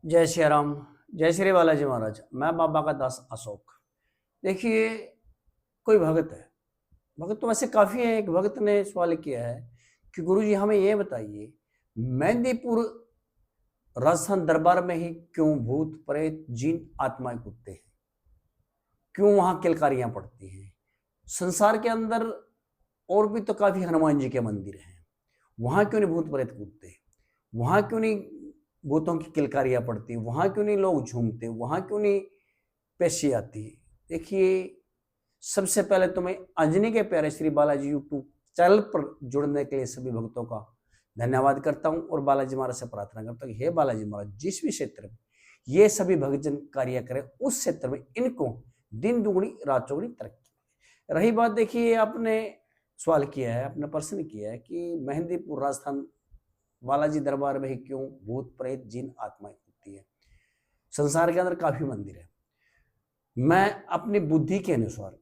जय श्री राम। जय श्री बालाजी महाराज। मैं बाबा का दास अशोक। देखिए, कोई भगत है। भगत तो वैसे काफी है। एक भगत ने सवाल किया है कि गुरुजी हमें ये बताइए, मेहंदीपुर राजस्थान दरबार में ही क्यों भूत प्रेत जिन आत्माएं कूदते हैं? क्यों वहां किलकारियां पड़ती हैं? संसार के अंदर और भी तो काफी हनुमान जी के मंदिर हैं। वहां क्यों नहीं भूत प्रेत कूदते? वहां क्यों नहीं भूतों की किलकारियां पड़ती? वहां क्यों नहीं लोग झूमते? वहां क्यों नहीं पेशी आती? देखिए, सबसे पहले तो मैं अंजनी के प्यारे श्री बालाजी यूट्यूब चैनल पर जुड़ने के लिए सभी भक्तों का धन्यवाद करता हूं और बालाजी महाराज से प्रार्थना करता हूं कि हे बालाजी महाराज, जिस भी क्षेत्र में ये सभी भक्तजन कार्य करें, उस क्षेत्र में इनको दिन दुगनी रात चौगुनी तरक्की। रही बात, देखिए, आपने सवाल किया है, आपने प्रश्न किया है कि मेहंदीपुर राजस्थान बालाजी दरबार में ही क्यों भूत प्रेत जिन आत्माएं होती है? संसार के अंदर काफी मंदिर है। मैं अपनी बुद्धि के अनुसार,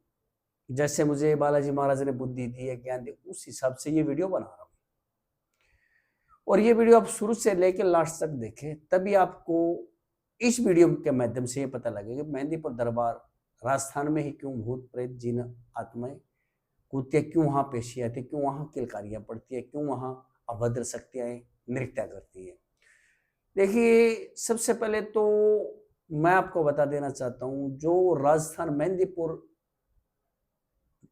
जैसे मुझे बालाजी महाराज ने बुद्धि दी है, ज्ञान दी, उस हिसाब से ये वीडियो बना रहा हूं। और ये वीडियो आप शुरू से लेकर लास्ट तक देखें, तभी आपको इस वीडियो के माध्यम से ये पता लगेगा कि मेहंदीपुर दरबार राजस्थान में ही क्यों भूत प्रेत जिन आत्माएं कूदती, क्यों वहां पेशी आती, क्यों वहां किलकारियां पड़ती है, क्यों वहां अभद्र शक्तियां नृत्य करती है। देखिए, सबसे पहले तो मैं आपको बता देना चाहता हूं, जो राजस्थान मेहंदीपुर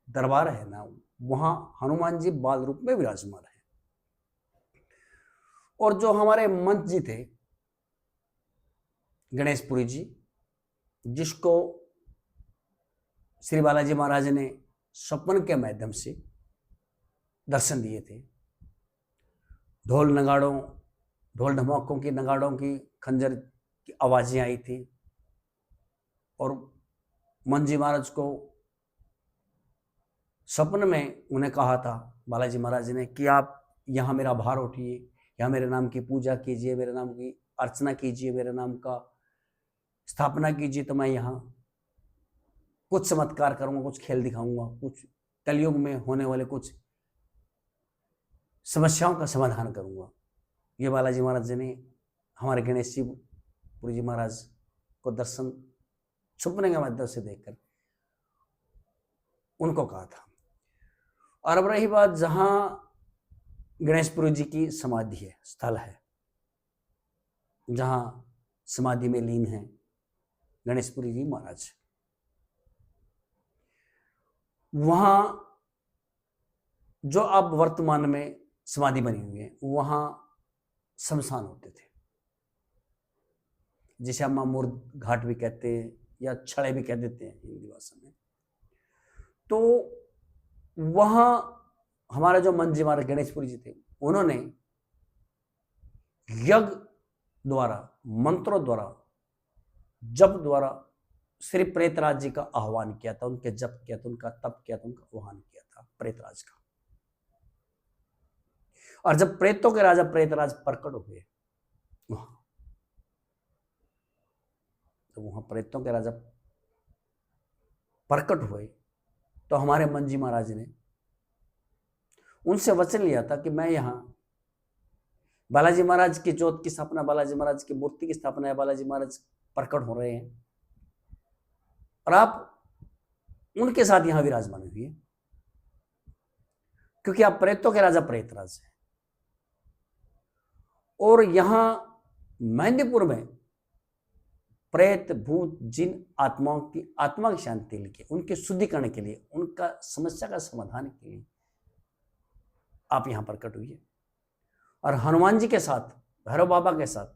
दरबार है ना, वहां हनुमान जी बाल रूप में विराजमान है। और जो हमारे मंत जी थे, गणेशपुरी जी, जिसको श्री बालाजी महाराज ने स्वप्न के माध्यम से दर्शन दिए थे, ढोल नगाड़ों, ढोल ढमाकों की, नगाड़ों की, खंजर की आवाजें आई थी। और मंत जी महाराज को स्वप्न में उन्हें कहा था बालाजी महाराज ने कि आप यहाँ मेरा भार उठिए, यहाँ मेरे नाम की पूजा कीजिए, मेरे नाम की अर्चना कीजिए, मेरे नाम का स्थापना कीजिए, तो मैं यहाँ कुछ चमत्कार करूंगा, कुछ खेल दिखाऊंगा, कुछ कलयुग में होने वाले कुछ समस्याओं का समाधान करूंगा। ये बालाजी महाराज जी ने हमारे गणेश जी पुरी जी महाराज को दर्शन छुपने के माध्यम से देखकर उनको कहा था। और अब रही बात, जहां गणेशपुरी जी की समाधि है, स्थल है, जहां समाधि में लीन है गणेशपुरी जी महाराज, वहां जो अब वर्तमान में समाधि बनी हुई है, वहां शमशान होते थे, जिसे हम मामूर घाट भी कहते हैं या छड़े भी कह देते हैं हिंदी भाषा में। तो वहां हमारे जो मंजी महाराज गणेशपुरी जी थे, उन्होंने यज्ञ द्वारा, मंत्रों द्वारा, जप द्वारा श्री प्रेतराज जी का आह्वान किया था, उनके जप किया था, उनका तप किया था, उनका आह्वान किया था प्रेतराज का। और जब प्रेतों के राजा प्रेतराज प्रकट हुए वहां, तो वहां प्रेतों के राजा प्रकट हुए, तो हमारे मंजी महाराज ने उनसे वचन लिया था कि मैं यहां बालाजी महाराज की ज्योत की स्थापना, बालाजी महाराज की मूर्ति की स्थापना है, बालाजी महाराज प्रकट हो रहे हैं और आप उनके साथ यहां विराजमान हुए, क्योंकि आप प्रेतों के राजा प्रेतराज हैं। और यहां मेहंदीपुर में प्रेत भूत जिन आत्माओं की आत्मा की शांति के लिए, उनके शुद्धिकरण के लिए, उनका समस्या का समाधान के लिए आप यहां प्रकट हुई। और हनुमान जी के साथ, भैरव बाबा के साथ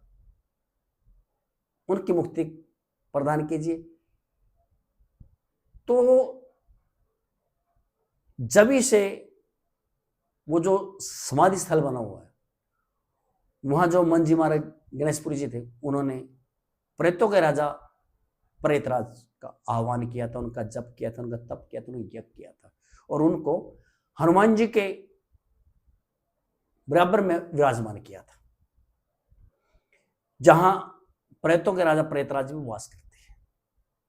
उनकी मुक्ति प्रदान कीजिए। तो जब से वो जो समाधि स्थल बना हुआ है, वहां जो मंजी महाराज गणेशपुरी जी थे, उन्होंने प्रेतों के राजा प्रेतराज का आह्वान किया था, उनका जप किया था, उनका तप किया था, उन्हें यज्ञ किया था और उनको हनुमान जी के बराबर में विराजमान किया था, जहां प्रेतों के राजा प्रेतराज भी वास करते हैं।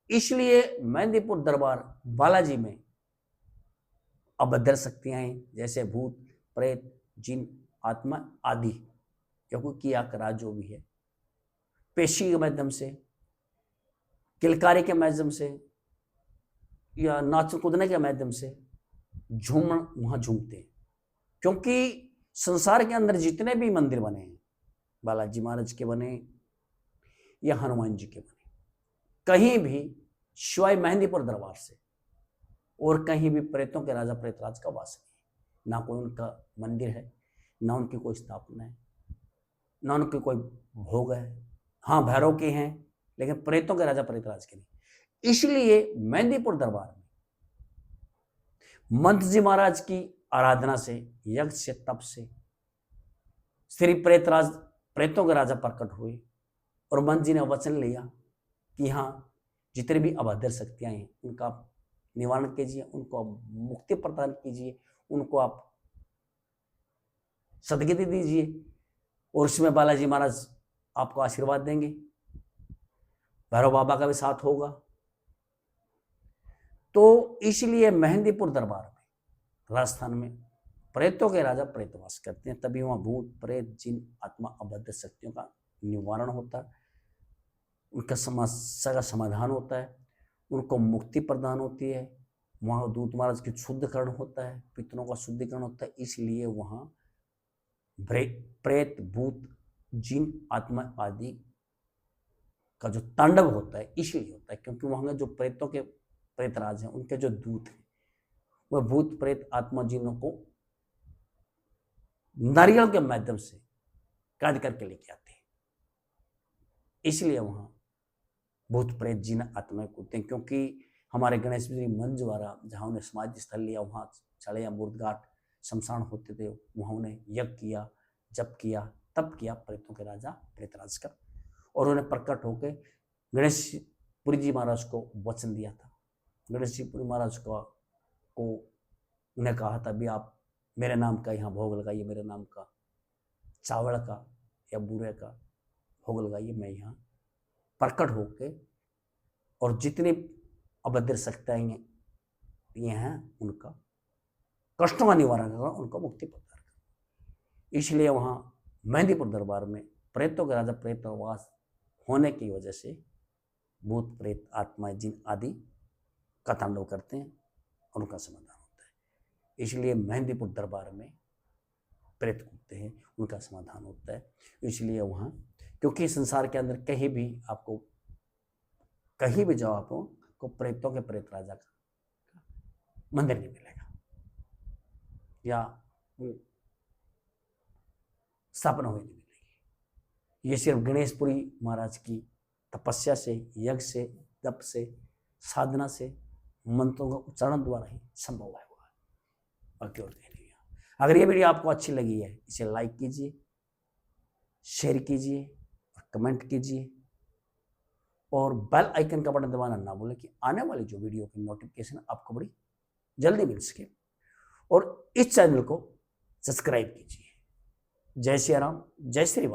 इसलिए मेहंदीपुर दरबार बालाजी में अभद्र शक्तियां हैं, जैसे भूत प्रेत जिन आत्मा आदि, या कोई किया करा जो भी है, पेशी के माध्यम से, किलकारी के माध्यम से, या नाच कूदने के माध्यम से वहां झूमते हैं। क्योंकि संसार के अंदर जितने भी मंदिर बने हैं, बालाजी महाराज के बने या हनुमान जी के बने, कहीं भी शिवाय मेहंदीपुर दरबार से और कहीं भी प्रेतों के राजा प्रेतराज का वास नहीं। ना कोई उनका मंदिर है, ना उनकी कोई स्थापना है, ना उनके कोई भोग है। हाँ, भैरव के हैं, लेकिन प्रेतों के राजा प्रेतराज के नहीं। इसलिए मेहंदीपुर दरबार में मंत जी महाराज की आराधना से, यज्ञ से, तप से श्री प्रेतराज, प्रेतों के राजा प्रकट हुए और मंत जी ने वचन लिया कि हाँ, जितने भी अभद्र शक्तियां हैं उनका निवारण कीजिए, उनको मुक्ति प्रदान कीजिए, उनको आप सदगति दीजिए, और उसमें बालाजी महाराज आपको आशीर्वाद देंगे, भैरव बाबा का भी साथ होगा। तो इसलिए मेहंदीपुर दरबार में, राजस्थान में प्रेतों के राजा प्रेतवास करते हैं। तभी वहां भूत प्रेत जिन आत्मा अभद्र शक्तियों का निवारण होता है, उनका समस्या का समाधान होता है, उनको मुक्ति प्रदान होती है। वहाँ दूत महाराज की शुद्धिकरण होता है, पितरों का शुद्धिकरण होता है। इसलिए वहाँ प्रेत भूत जिन आत्मा आदि का जो तांडव होता है इसलिए होता है, क्योंकि वहाँ जो प्रेतों के प्रेतराज हैं, उनके जो दूत हैं, वह भूत प्रेत आत्मा जिनों को नारियल के माध्यम से कैद करके लेके आते हैं। इसलिए वहाँ भूत प्रेत जिन आत्माएं कूदते हैं। क्योंकि हमारे गणेश जी मंच द्वारा जहाँ उन्हें समाधि स्थल लिया, वहाँ चढ़े या मुर्दघाट शमशान होते थे, वहाँ उन्हें यज्ञ किया, जप किया, तप किया प्रेतों के राजा प्रेतराज का, और उन्हें प्रकट होकर गणेशपुरी जी महाराज को वचन दिया था। गणेश जी पुरी महाराज को उन्हें कहा था भी आप मेरे नाम का यहाँ भोग लगाइए, मेरे नाम का चावल का या बूरे का भोग लगाइए, मैं यहाँ प्रकट होके और जितनी अभद्र शक्तियाँ ये हैं उनका कष्टों का निवारण करा, उनको मुक्ति प्रदान करा। इसलिए वहाँ मेहंदीपुर दरबार में प्रेतों के राजा प्रेतवास होने की वजह से भूत प्रेत आत्माएं जिन आदि का तांडव करते हैं और उनका समाधान होता है। इसलिए मेहंदीपुर दरबार में प्रेत कूदते हैं, उनका समाधान होता है। इसलिए वहाँ, क्योंकि संसार के अंदर कहीं भी आपको, कहीं भी जाओ आपको प्रेतों के प्रेत राजा का मंदिर नहीं मिलेगा या स्थापना हुई नहीं मिलेगी। ये सिर्फ गणेशपुरी महाराज की तपस्या से, यज्ञ से, तप से, साधना से, मंत्रों का उच्चारण द्वारा ही संभव है हुआ है, बाकी और कहीं नहीं। अगर ये वीडियो आपको अच्छी लगी है, इसे लाइक कीजिए, शेयर कीजिए और कमेंट कीजिए, और बेल आइकन का बटन दबाना ना भूलें कि आने वाली जो वीडियो की नोटिफिकेशन आपको बड़ी जल्दी मिल सके। और इस चैनल को सब्सक्राइब कीजिए। जय श्री राम, जय श्री